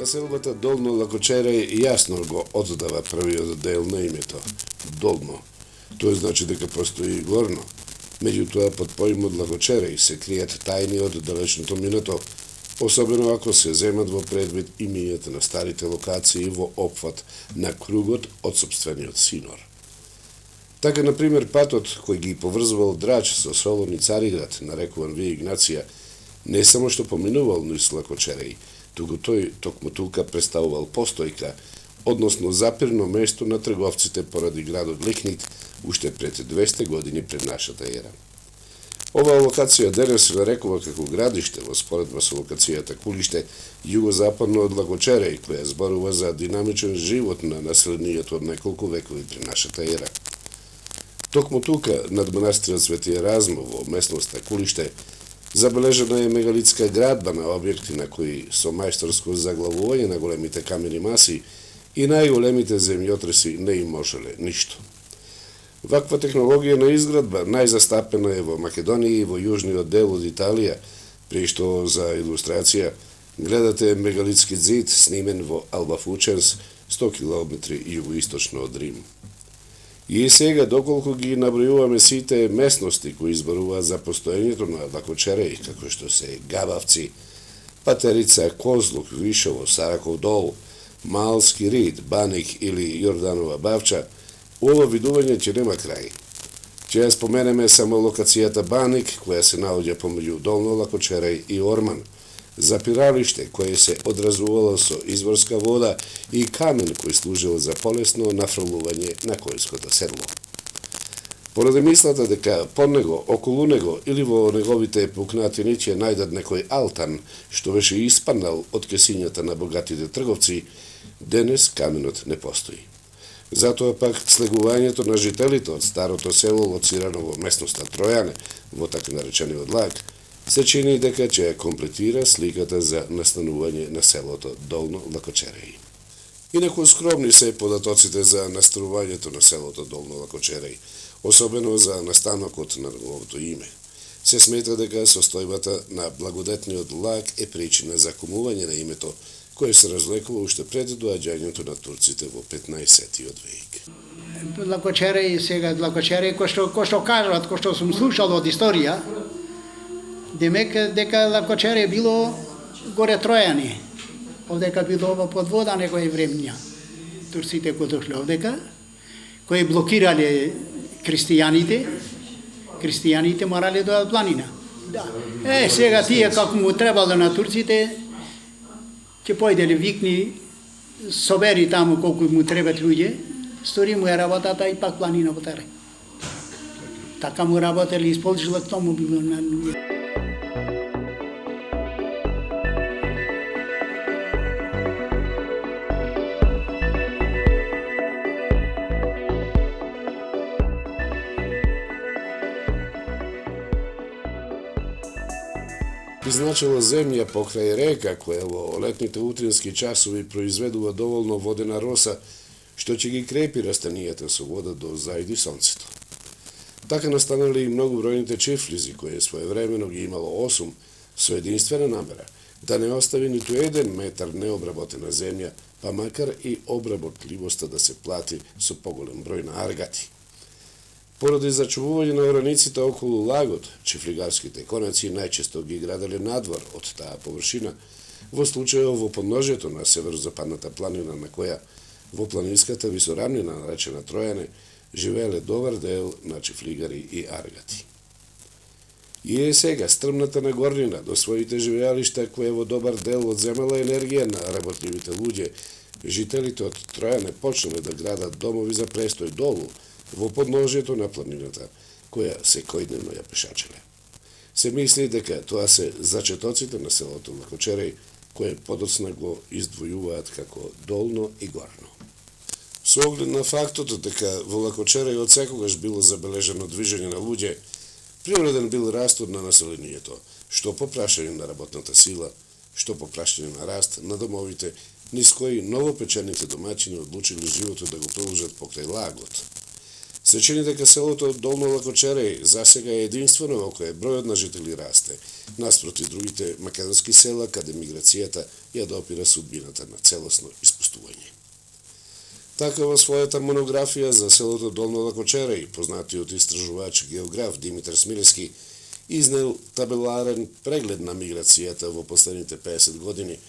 Населбата Долно Лакочереј јасно го оддава првиот дел на името Долно. Тоа значи дека постои горно. Меѓутоа, под поимот Лакочереј се кријат тајни од далечното минато, особено ако се земат во предвид имињата на старите локации во опфат на кругот од собствениот Синор. Така, например, патот кој ги поврзувал Драч со Солон и Цариград, нарекуван Вија Игнација, не само што поминувал низ Лакочереј, туку тој токму тука представувал постојка, односно запирно место на трговците поради градот Ликнит, уште пред 200 години пред нашата ера. Оваа локација денес се нарекува како градиште во споредба со локацијата Кулиште, југозападно од Лакочереј, која зборува за динамичен живот на населението од неколку векови пред нашата ера. Токму тука, над манастирот Свети Еразмо во местноста Кулиште, забележена е мегалитска градба на објекти на кои со мајсторско заглавување на големите камени маси и најголемите земјотреси не им можеле ништо. Ваква технологија на изградба најзастапена е во Македонија и во јужниот дел од Италија, при што за илустрација гледате мегалитски зид снимен во Алба Фученс, 100 км југоисточно од Рим. И сега, доколку ги набројуваме сите местности кои изборуваат за постоењето на Лакочереј, како што се Габавци, Патерица, Козлук, Вишово, Сараков дол, Малски Рид, Баник или Јорданова Бавча, ова видување ќе нема крај. Ќе ја споменеме само локацијата Баник, која се наоѓа помеѓу Долно Лакочереј и Орман, запиралиште кое се одразувало со изворска вода и камен кој служил за полесно нафрлување на којското седло. Поради мислата дека под него, околу него или во неговите пукнатини ќе најдат некој алтан што беше испаднал од кесињата на богатите трговци, денес каменот не постои. Затоа пак слегувањето на жителите од старото село лоцирано во местноста Тројане, во така наречениот лаг, се чини дека ќе ја комплетира сликата за настанување на селото Долно Лакочереј. Инаку скромни се податоците за настанувањето на селото Долно Лакочереј, особено за настанокот на неговото име. Се смета дека состојбата на благодетниот лаг е причина за кумување на името, кое се разлекува уште пред доаѓањето на турците во 15-тиот век. Лакочереј, сега Лакочереј, кој што кажат, кој што сум слушал од историја, демек дека Лакочереј било горе Тројани, овдека било во подвода некои времења. Турците кои дошле овдека, кои блокирале христијаните морале да од планина. Да. Сега тие како му требало на турците, ќе појделе викни, собери таму колку му требат луѓе, стори му е работата и пак планина во терен. Така му работели, исполнила тому било на луѓе. Изначала земја покрај река, која во летните утрински часови произведува доволно водена роса, што ќе ги крепи растанијата со вода до зајди сонцето. Така настанали и многу бројните чифлизи, кои своевремено ги имало 8, со единствена намера, да не остави ниту 1 метар необработена земја, па макар и обработливоста да се плати со поголем број на аргати. Поради зачувување на ораниците околу лагот, чифлигарските конаци најчесто ги граделе надвор од таа површина, во случајот во подножјето на северозападната планина на која во планинската висорамнина наречена Тројане живееле добар дел на чифлигари и аргати. И е сега стрмната на горнина до своите живеалишта која во добар дел одземала енергија на работливите луѓе, жителите од Тројане почнале да градат домови за престој долу, во подножјето на планината, која секојдневно ја пешачеле. Се мисли дека тоа се зачетоците на селото Лакочереј, кое подоцна го издвојуваат како долно и горно. Со оглед на фактот дека во Лакочереј од секогаш било забележено движење на луѓе, приоритетен бил растот на населението, што по прашање на работната сила, што по прашање на раст на домовите, низ кои новопечените домаќини одлучили животот да го продолжат покрај лагот. Се чини дека селото Долно Лакочереј засега е единствено во кое бројот на жители расте, наспроти другите македонски села каде миграцијата ја допира судбината на целосно испустување. Така во својата монографија за селото Долно Лакочереј, познатиот истражувач географ Димитар Смилевски изнел табеларен преглед на миграцијата во последните 50 години,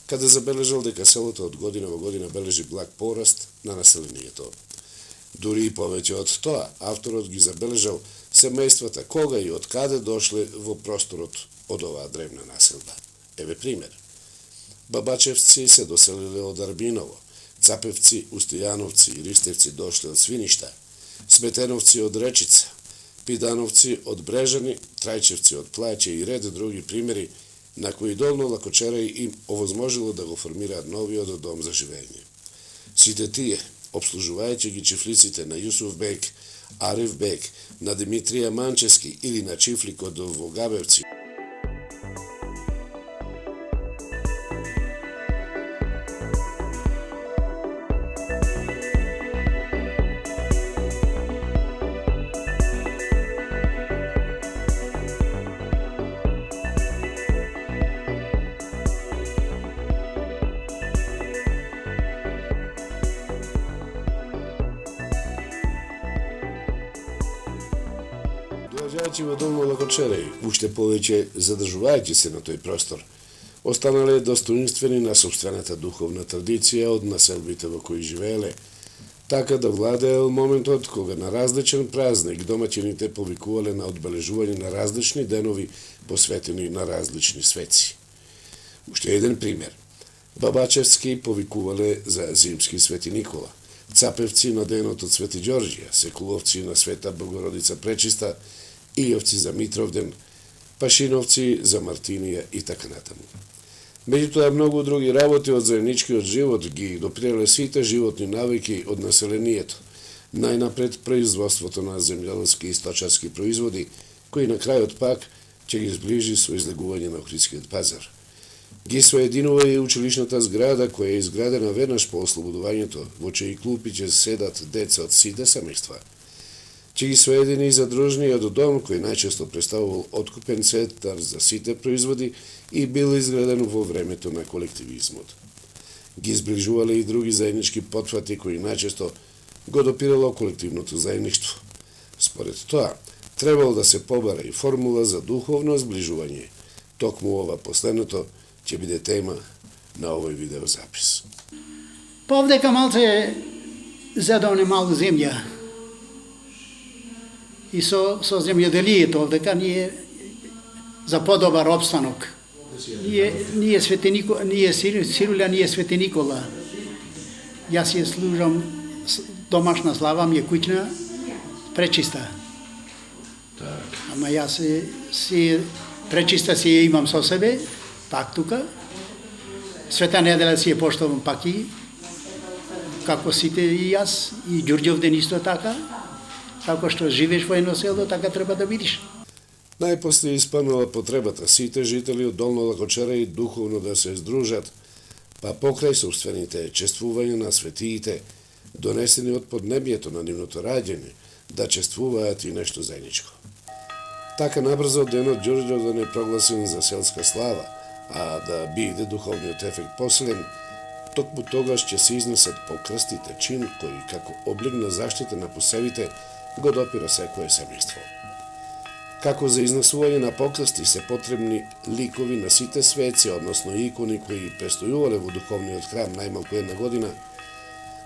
каде забележал дека селото од година во година бележи благ пораст на населението. Дури и повеќе од тоа, авторот ги забележал семејствата кога и од каде дошле во просторот од оваа древна населба. Еве пример. Бабачевци се доселиле од Арбиново, Цапевци, Устојановци и Ристевци дошле од Свиништа, Сметеновци од Речица, Пидановци од Брежани, Трајчевци од Плаќе и ред други примери на кои Долно Лакочереј им овозможило да го формираат новиот дом за живење. Сите тие, обслужувајќи ги чифлиците на Јусуф Бек, Ариф Бек, на Димитрија Манчески или на чифликот во Габевци, доаѓајќи во Долно Лакочереј, уште повеќе задржувајќи се на тој простор, останале достоинствени на собствената духовна традиција од населбите во кои живееле, така да владеел моментот кога на различен празник домаќините повикувале на одбележување на различни денови посветени на различни светци. Уште еден пример. Бабачевски повикувале за зимски Свети Никола, Цапевци на денот од Свети Ѓорѓија, Секуловци на Света Богородица Пречиста, Илјовци за Митровден, Пашиновци за Мартинија и така натаму. Меѓутоа многу други работи од заедничкиот живот ги допирале сите животни навики од населението, најнапред производството на земјоделски и сточарски производи, кои на крајот пак ќе ги зближи со излегување на Охридскиот пазар. Ги соединува и училишната зграда која е изградена веднаш по ослободувањето, во чиј клупи ќе седат деца од сите семејства. Ќе ги соедини и задружниот дом кој најчесто представувал откупен центар за сите производи и бил изграден во времето на колективизмот. Ги зближувале и други заеднички потфати кои најчесто го допирало колективното заедништво. Според тоа, требало да се побара и формула за духовно зближување. Токму ова последното ќе биде тема на овој видеозапис. Повдека малце задоне малку земја. И со земјоделието овдека ние за подобар опстанок. Ние Свети Никола, ние Сируля, ние Свети Никола. Јас ја служам домашна слава, ми е куќна пречиста. Ама јас си пречиста си ја имам со себе, пак тука. Света недела си ја поштовам пак и како сите и јас, и Ѓурѓовден исто така. Како што живееш во едно село, така треба да видиш. Најпосле испанува потребата сите жители од Долно Лакочереј духовно да се здружат, па покрај собствените чествувања на светиите, донесени од поднебието на нивното раѓање, да чествуваат и нешто заедничко. Така набрзо денот Ѓурѓовден е прогласен за селска слава, а да биде духовниот ефект посилен, токму тогаш ќе се изнесат покрстите, чин кој како облик на заштита на посевите го допира секое семејство. Како за изнесување на покрсти се потребни ликови на сите светци, односно икони кои престојувале во духовниот храм најмалку една година,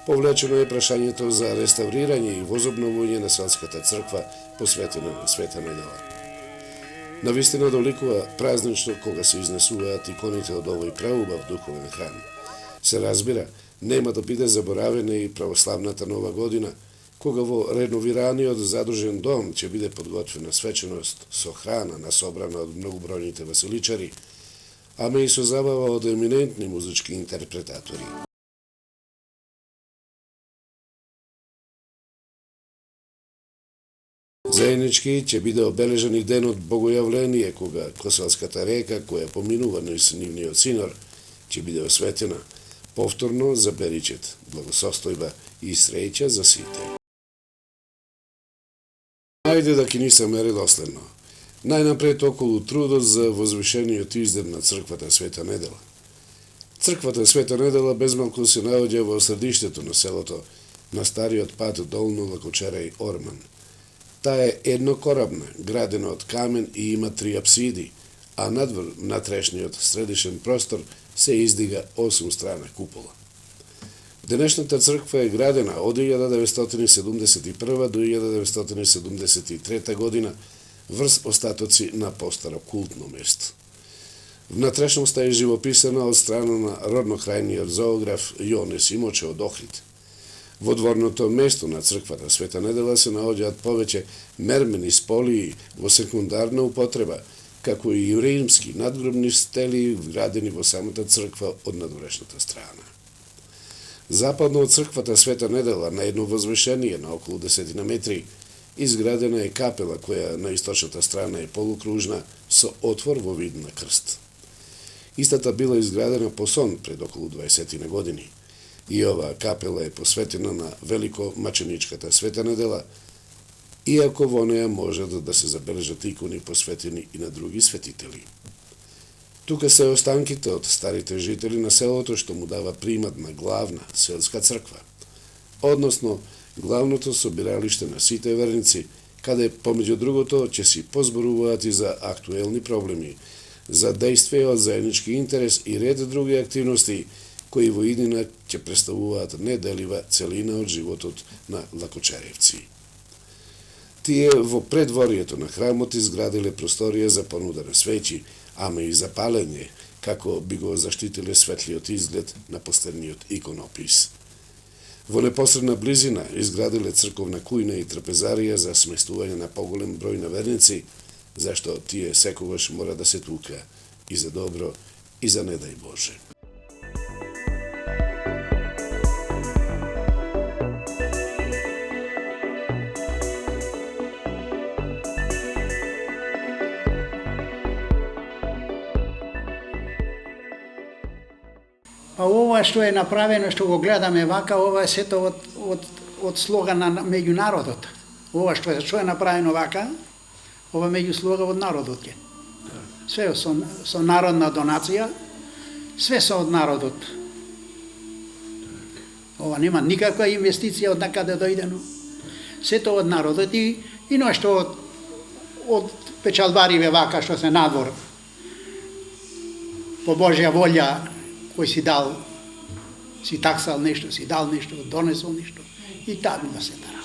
повлечено е прашањето за реставрирање и возобновување на селската црква посветена на Света недела. Навистина доликува празнично кога се изнесуваат иконите од овој преубав духовен храм. Се разбира, нема да биде заборавена и православната нова година, кога во реновираниот задружен дом ќе биде подготвена свеченост со храна насобрана од многобројните веселичари, ама и со забава од еминентни музички интерпретатори. Заеднички ќе биде обележан и денот Богојавление, кога Коселската река, која поминува низ нивниот синор, ќе биде осветена повторно за Беричет, благосостојба и среќа за сите. Ајде да ќе ни се мери доследно. Најнапред околу трудот за возвишениот изден на црквата Света Недела. Црквата Света Недела безмалку се наоѓа во средиштето на селото, на стариот пат долно Лакочерај Орман. Таа е еднокорабна, градена од камен и има 3 апсиди, а надвор натрешниот средишен простор се издига 8-страна купола. Денешната црква е градена од 1971 до 1973 година врз остатоци на постаро култно место. Внатрешноста е живописана од страна на роднокрајниот зоограф Јоне Симоче од Охрид. Во дворното место на црквата Света Недела се наоѓаат повеќе мермени сполии во секундарна употреба, како и римски надгробни стели вградени во самата црква од надворешната страна. Западно од црквата Света Недела, на едно возвишение на околу 10 метри, изградена е капела која на источната страна е полукружна со отвор во вид на крст. Истата била изградена по сон пред околу 20 години. И оваа капела е посветена на великомаченичката Света Недела, иако во неја можат да се забележат икони посветени и на други светители. Тука се останките од старите жители на селото што му дава примат на главна селска црква, односно главното собиралиште на сите верници, каде помеѓу другото ќе си позборуваат и за актуелни проблеми, за дејствија од заеднички интерес и ред други активности кои во иднина ќе представуваат неделива целина од животот на лакочаревци. Тие во предворието на храмот изградиле просторија за понуда на свеќи, ама и за палење, како би го заштитиле светлиот изглед на последниот иконопис. Во непосредна близина изградиле црковна кујна и трапезарија за сместување на поголем број на верници, зашто тие секогаш мора да се тука и за добро и за не дај Боже. Па ова што е направено, што го гледаме вака, ова е сето од слога на меѓу народот. Ова што е направено вака, ова меѓу слога од народот е. Све со народна донација, све со од народот. Ова нема никаква инвестиција од накаде дојдено. Сето од народот и нешто од печалбариве вака што се надвор. По Божја волја, кој си дал, си таксал нешто, си дал нешто, донесол нешто и таму да се дара.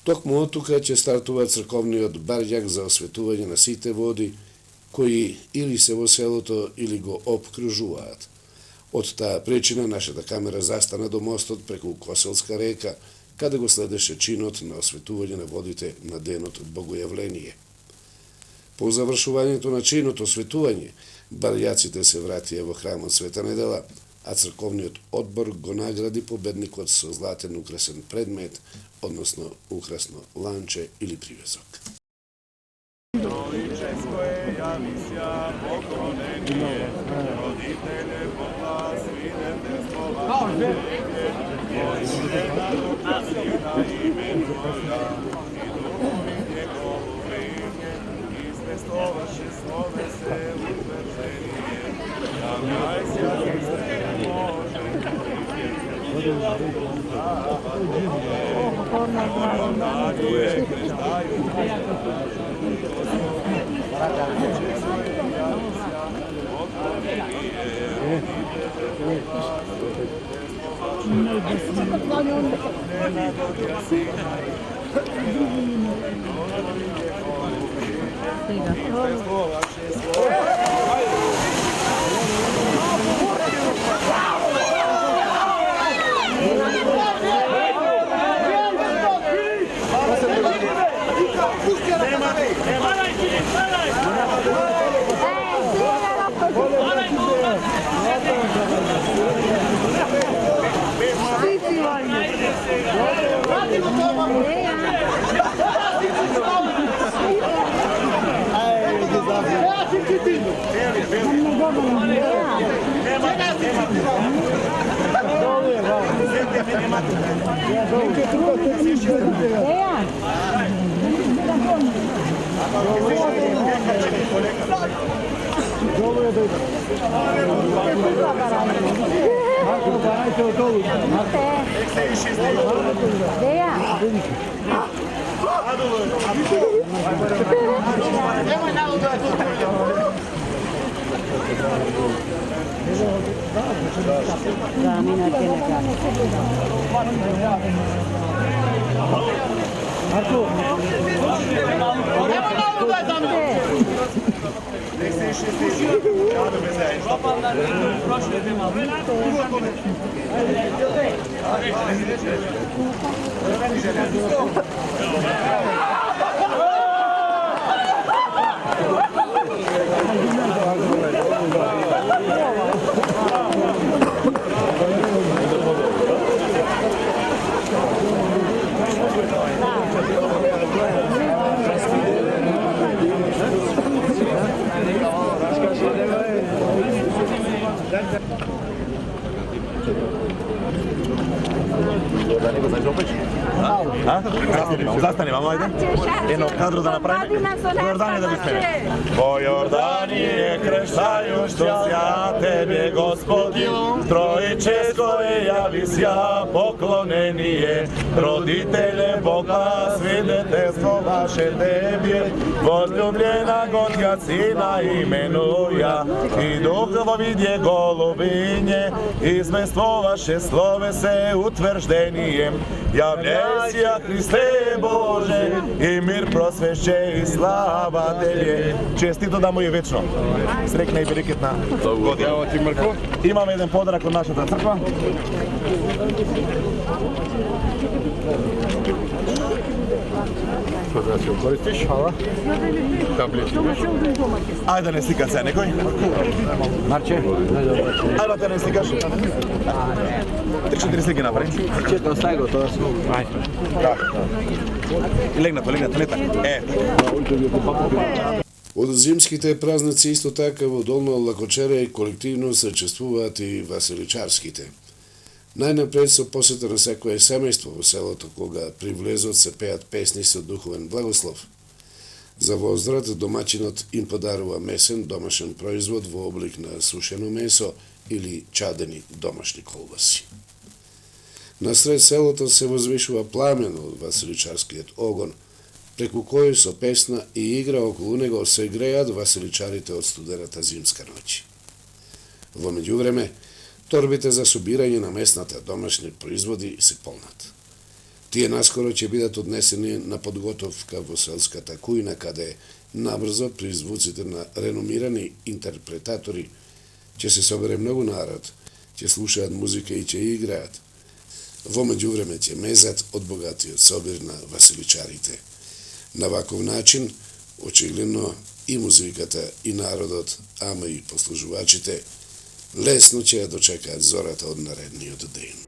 Токму од тука ќе стартува црковниот барјак за осветување на сите води кои или се во селото или го обкружуваат. Од таа причина нашата камера застана до мостот преку Коселска река, каде го следеше чинот на осветување на водите на денот Богојавление. По завршувањето на чинот осветување, барјаците се вратија во храмот Света Недела, а црковниот одбор го награди победникот со златен украсен предмет, односно украсно ланче или привезок. Nema Zastani, vamo, ajde. Jedno kadru da napravim. Po Jordanije da bi smene. Po Jordanije kreštajušća ja tebe, Gospodju, Trojičeskoje javis ja poklonenije. Roditelje Boga, svedetevstvo vaše tebje, возлюблена Godja Sina imenuja, i duhovo vidje golubinje, izmestvo vaše slove se utvrždenijem. Javljaj si, Hriste Bože, i mir prosvešće i slava Tebe. Čestito da mu je večno. Srekna i beriketna godina. Evo ti, Marko. Imamo jedan podarak od našата crkva. Što da se koristiš? Hvala. Tablici. Ajde da ne slika se nekoj. Marče? Ajde da ne slikaš. 3-4 slike napravim. Često staj gotovo smo. Ajde. Da. I legne to, ne tako. Od zimskите prazници исто така во Долно Лакочере колективно се чествуваат и василичарските. Најнапред со посета на секое семејство во селото, кога при влезот се пеат песни со духовен благослов. За воздрат домаќинот им подарува месен домашен производ во облик на сушено месо или чадени домашни колбаси. Насред селото се возвишува пламен од василичарскиот огон, преку кој со песна и игра околу него се греат василичарите од студената зимска ноќ. Во меѓувреме, торбите за собирање на местната домашни производи се полнат. Тие наскоро ќе бидат однесени на подготовка во селската кујна, каде набрзо при звуците на реномирани интерпретатори ќе се собере многу народ, ќе слушаат музика и ќе играат. Во меѓувреме ќе мезат од богатиот собир на василичарите. На ваков начин, очигледно и музиката, и народот, ама и послужувачите, лесно ќе ја дочекаат зората од наредниот ден.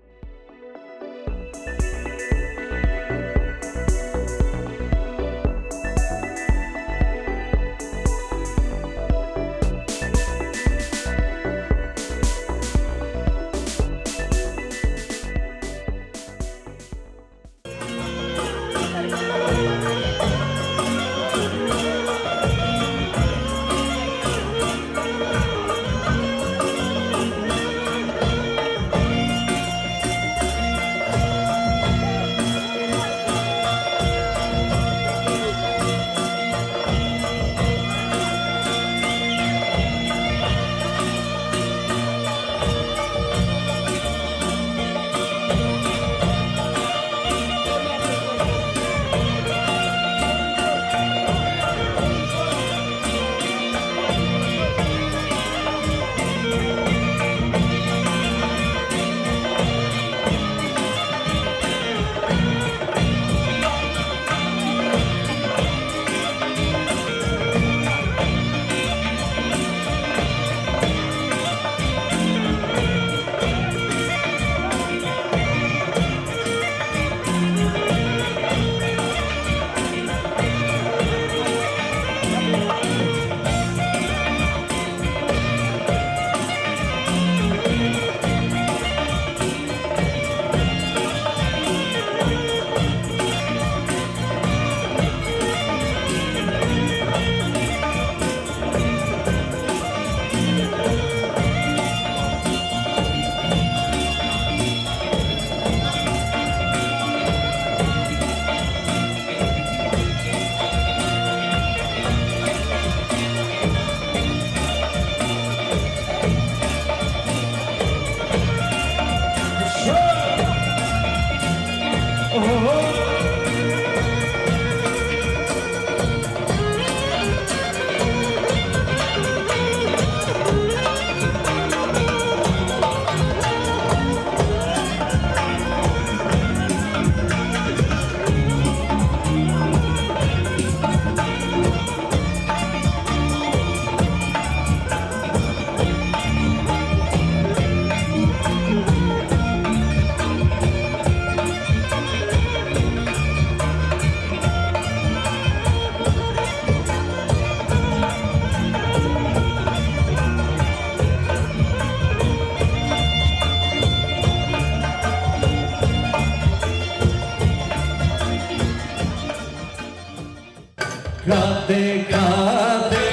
Kate, kate,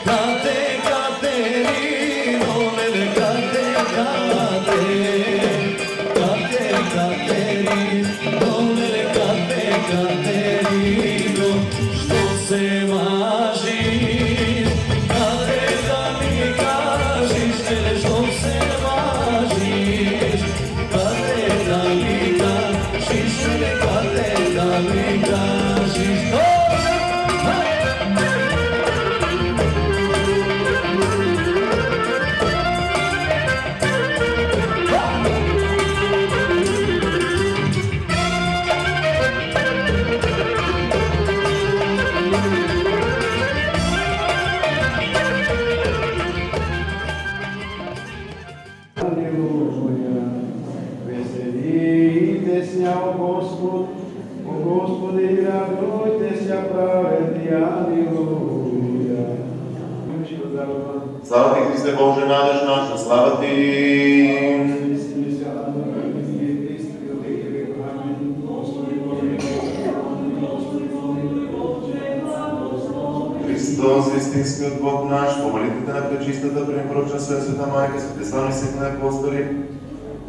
kate, Katerino, lele, kate, kate, kate, Katerino, lele, kate, Katerino, što se važiš, kate, da mi kažiš, lele, što se važiš, kate, da mi kažiš, lele, kate, da mi kažiš, Veselite se, o Gospode, i radujte se, pravedni, aleluja. Slava ti, Hriste Bože, nadež naša, slava ti. Христос, истинскиот Бог наш, помолите на пречистата, препоръчна Света Майка, свети славни свети на апостоли,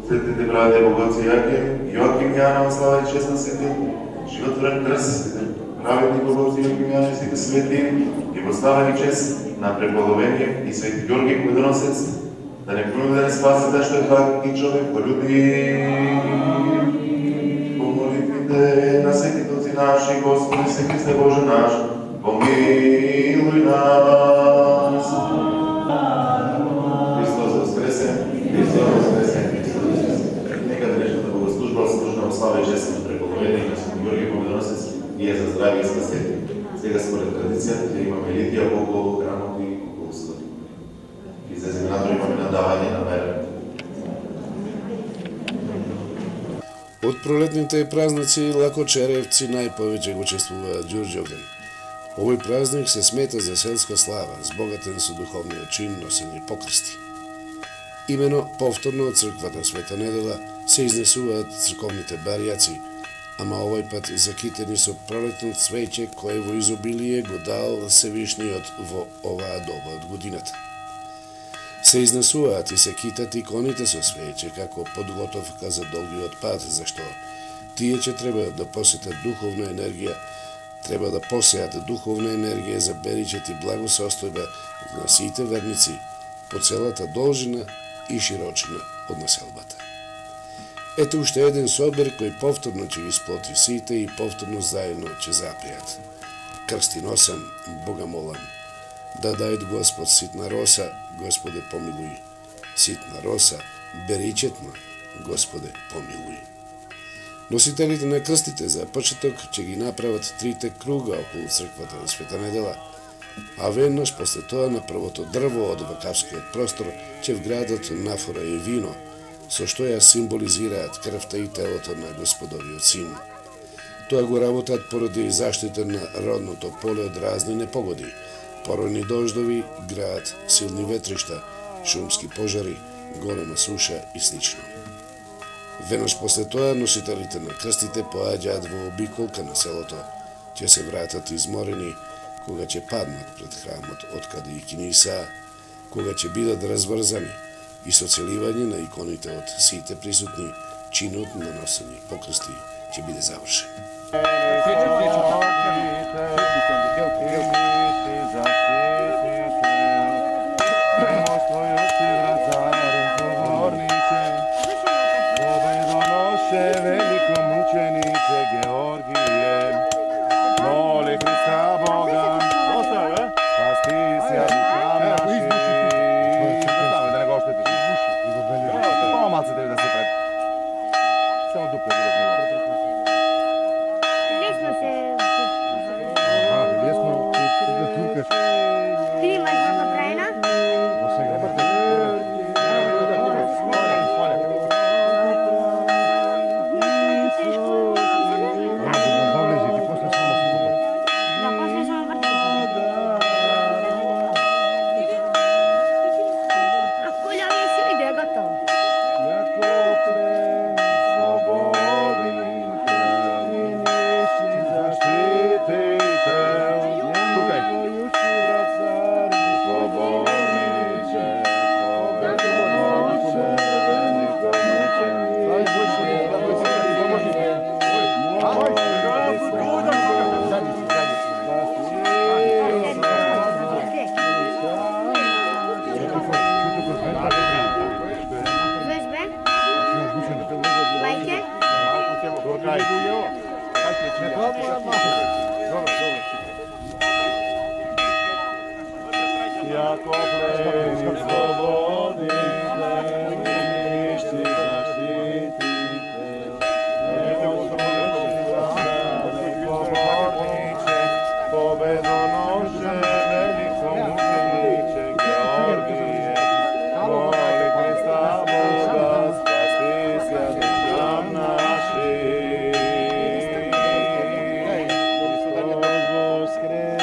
светите братя Богоци Йоаким, Яна, слава и чест на свети, животворен кръст, свети праведни Богоци Йоаким, Яна и свети, и поставени чест на преполовение и свети Георги Победоносец, да не помни да не спаси, да ще е пак и човек полюби. Помолитвите на светите наши, Господи, се Христе Боже наш, помилуй нас. Христос воскресе, Христос воскресе, Христос воскресе. Нека днешната богослужба служна во слава и чест на преполовение на свети Георги Победоносец и е за здравие и спасение. Сега според традицията имаме лития около храмот и около съда. И за земјата имаме надавање на вера. Од пролетните празници лакочеревци најповеќе го чествуваат Ѓурѓовден. Овој празник се смета за селска слава, збогатен со духовниот чин носење покрсти. Имено повторно од црквата Света Недела се изнесуваат црковните барјаци, ама овој пат закитени со пролетно цвеќе кое во изобилие го дал Севишниот во оваа доба од годината. Се изнесуваат и се китат иконите со свеќе како подготовка за долгиот пат, зашто тие ќе треба да посетат духовна енергија, треба да посеат духовна енергија за беричет и благосостојба на сите верници по целата должина и широчина од населбата. Ето уште еден собер кој повторно ќе ги сплоти сите и повторно заедно ќе запеат. Крсти носам, Бога молам, да дајт Господ ситна роса, Господе помилуј. Ситна роса, беричетна, Господе помилуј. Носителите на крстите за почеток ќе ги направат трите круга околу црквата на Света Недела, а веднаш после тоа на првото дрво од вакавскиот простор ќе вградат нафора и вино, со што ја символизираат крвта и телото на Господовиот син. Тоа го работат поради заштита на родното поле од разни непогоди, поройни дождови, град, силни ветришта, шумски пожари, голема суша и слично. Веднаш после тоа носителите на крстите поаѓаат во обиколка на селото, ќе се вратат изморени, кога ќе паднат пред храмот откаде и киниса, кога ќе бидат разврзани и со целивање на иконите од сите присутни, чинот на носење покрсти ќе биде завршен. Veliko mučeniče Georgije, moli Hrista Boga, spasti sja duša naši. Samo da ne ga oštetiš. Samo malce tebi da se pred. Samo dupe da ne ga. Desno se... Desno, ti da turkaš. Ti imaš mnogo trajna? Da, posle samo vrti. A kolja mi si ide, gotovo. Zaštitite Jako pleni slobodi, ništi zaštitite. Evo pomorniče, pobedonoše, veliko mučeniče, Georgije, voli Krista Boga, spasti svijat nam naši. Hristos voskrese,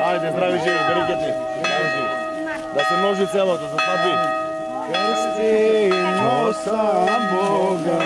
Ajde, zdravi živi, beriketni. Da se množi celo, da se spadvi. Krstimo sam Boga.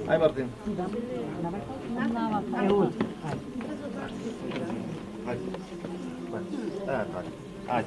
Hai Martin. Hai.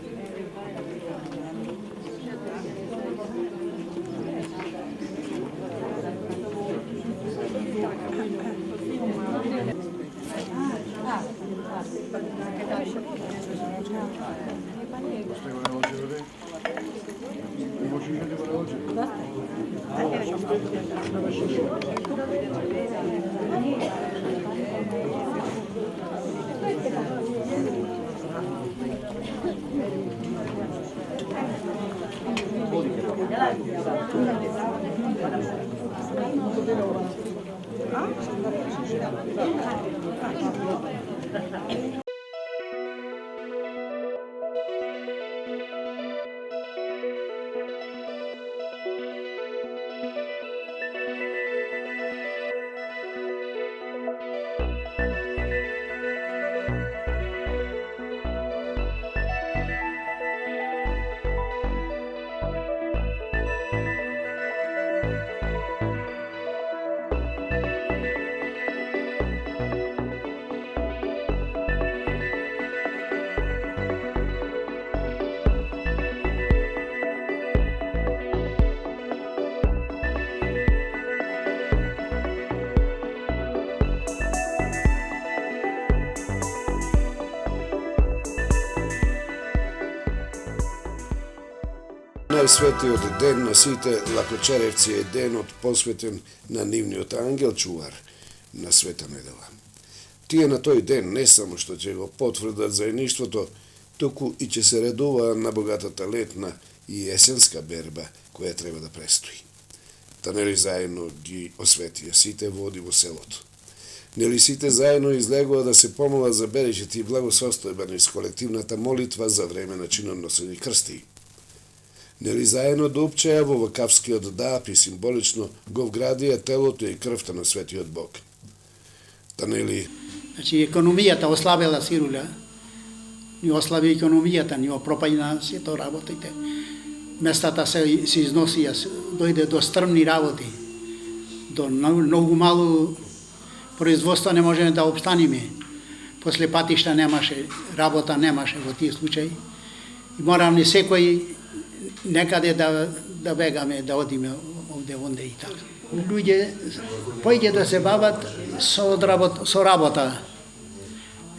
Najsветиот ден на сите лакочеревци е денот посветен на нивниот ангел чувар на Света недела. Тие на тој ден не само што ќе го потврдат заедништвото, туку и ќе се редуваат на богатата летна и есенска берба која треба да престои. Та нели заедно ги осветија сите води во селото. Нели сите заедно излегува да се помолат за бережите и благосостојба низ колективната молитва за време на чиноносени крсти. Нели заедно да упчеја во вакавскиот дап и символично го вградија телото и крвта на Светиот Бог. Та нели... Значи, економијата ослабела Сируля, ни ослаби економијата, ни опропајна сето работите. Местата се износија, дојде до стрмни работи, до многу мало производство не можеме да обстаниме. После патишта немаше, работа немаше во тие случаи. И мораме секој некаде да бегаме, да одиме овде, онде и така. Луѓе појде да се бават со работа.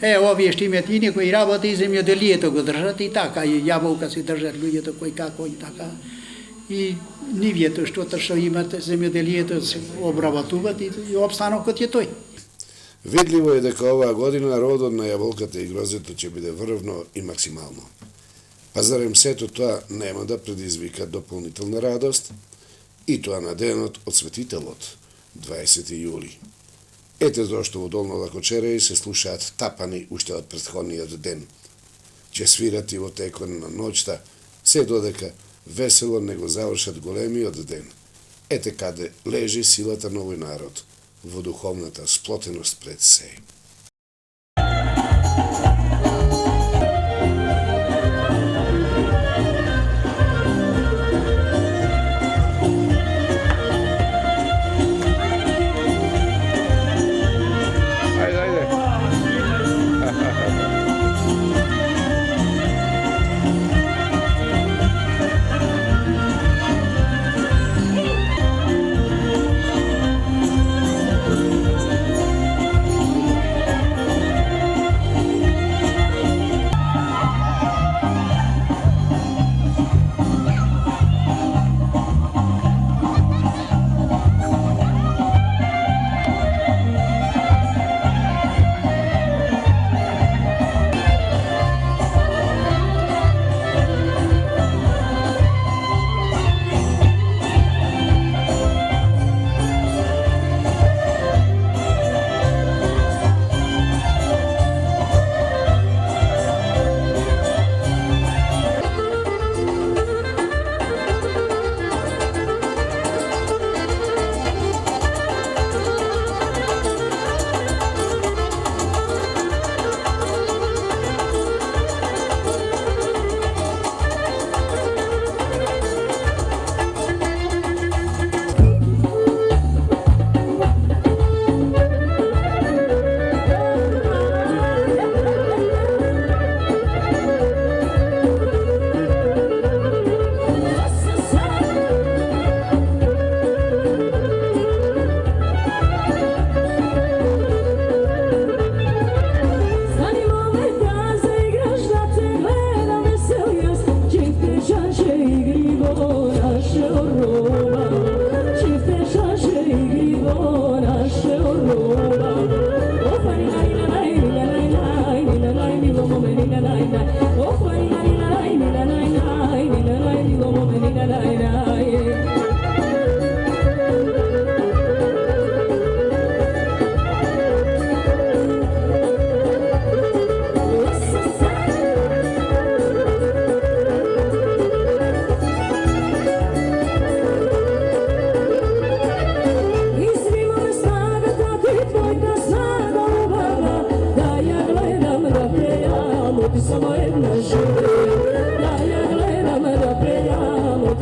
Овие што имат и некои работи и земјоделието го држат и така, и јаболка се држат луѓето кој како и така. И нивјето што имат земјоделието се обработуваат и обстанокот е тој. Видливо е дека оваа година родот на јаболката и грозето ќе биде врвно и максимално. Па зарем сето тоа нема да предизвика дополнителна радост, и тоа на денот од Светителот, 20. јули. Ете зашто во Долно Лакочереј се слушаат тапани уште од претходниот ден. Ќе свират и во текот на ноќта, се додека весело не го завршат големиот ден. Ете каде лежи силата на овој народ, во духовната сплотеност пред се.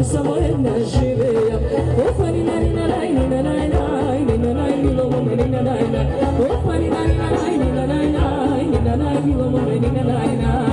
samo jedna živeja. Opa ni na ni na naj, ni na naj naj, ni na naj bilo mu meni na naj naj. Opa ni na ni na naj, ni na naj naj, ni na naj bilo mu meni na naj naj.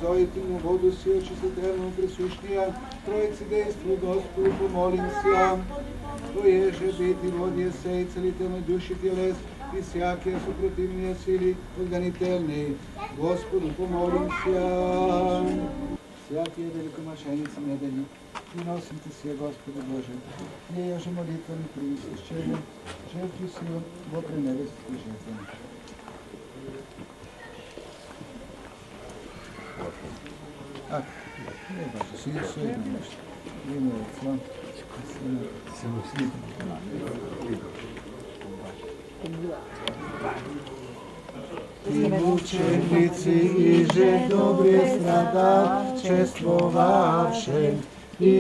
Зоитину воду сия, чистотелно присущия, Троиci действуй, Господу, помолим ся. Поеже бити водие сей, целително души телес и всякие супротивные сили огнетельные. Господу, помолим ся. Святые великомошенницы недели, и носим Ти сия, Господи Боже, не же молитвами присущения, жертву сию во пренебесной жертвами. Так, не бачу, все одно нещо. Ім'я Отця, Сина, Святого Духа. И мученицы, и же добре страдавшествовавши, и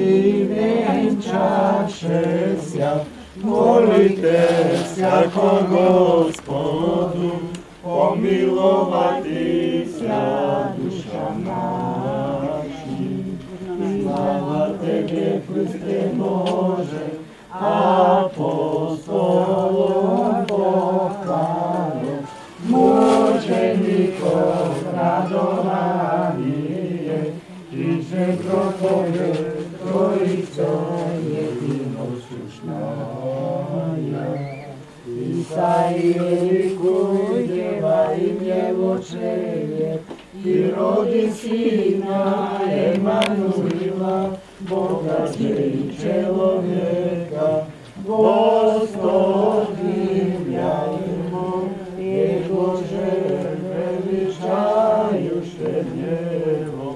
венчавшися, молитеся ко Господу, помиловатися душа наші. Слава Тебе, Христе Боже, апостолом повтаря, мучеников радование, и же Твое Троица единосущная. Исаия ликуй, дева имя Божие, и роди сына Эммануила, Бога и человека, восторгивая ему, Его же величающее небо,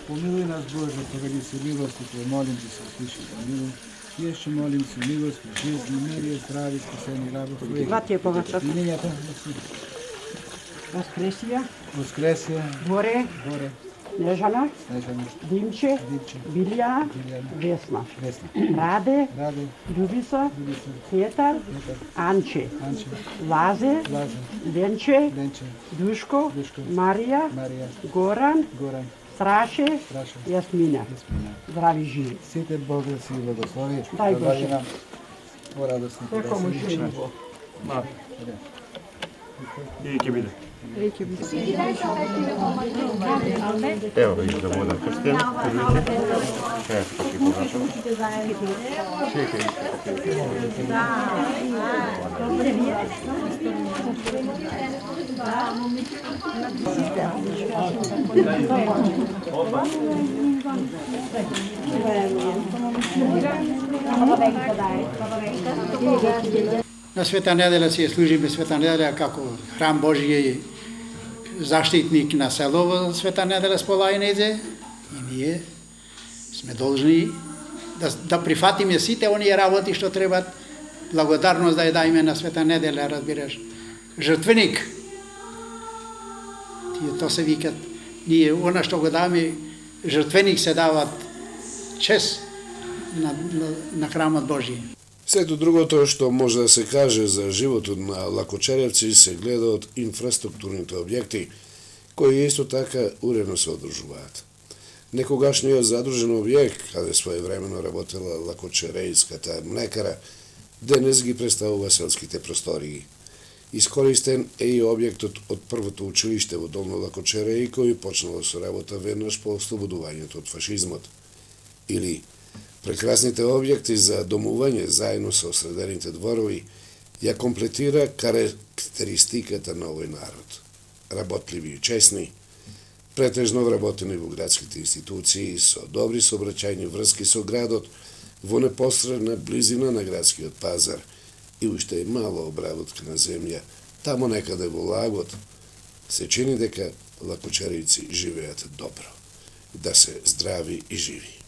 помилуй нас, Боже, погоди се милости Твоей, молим Те, услыши помилуй. Еще молимся, милость, жизни, мире, здравие, спасение рабов Твоих. Дватия повече. Именията. Воскресия, Воскресие, горе, горе, Снежана, Димче, Билјана, Весна, Раде, Љубица, Петар, Анче, Лазе, Ленче, Душко, Марија, Горан, Страше, Јасмина. Здрави живи. Сите Бог да си благослови. Дай Боже. Даде нам порадосни Секому живо. И ќе биде. Evo vidiš da voda krsten. Evo, pa ti poznačamo. Čekaj, Na Sveta nedelja se služime Sveta nedelja kako hram Božji je zaštitnik na село Света неделя с Полајнезе и ние сме должни да прифатиме сите оние работи што требат, благодарност да ја дајме на Света неделя, разбираш. Жртвеник. Тие то се викат, ние она што го даваме жртвеник се дават чест на храмот Божји. Сето другото што може да се каже за животот на Лакочеревци се гледа од инфраструктурните објекти, кои исто така уредно се одржуваат. Некогашниот задружен објект, каде своевремено работела Лакочерејската млекара, денес ги представува селските простории. Искористен е и објектот од првото училиште во Долно Лакочереј, кој почнало со работа веднаш по ослободувањето од фашизмот. Или прекрасните објекти за домување заедно со осредените дворови ја комплетира карактеристиката на овој народ. Работливи и честни, претежно вработени во градските институции, со добри сообраќајни врски со градот, во непосредна близина на градскиот пазар и уште е мала обработка на земја, тамо некаде во лагот, се чини дека лакочеријци живеат добро, да се здрави и живи.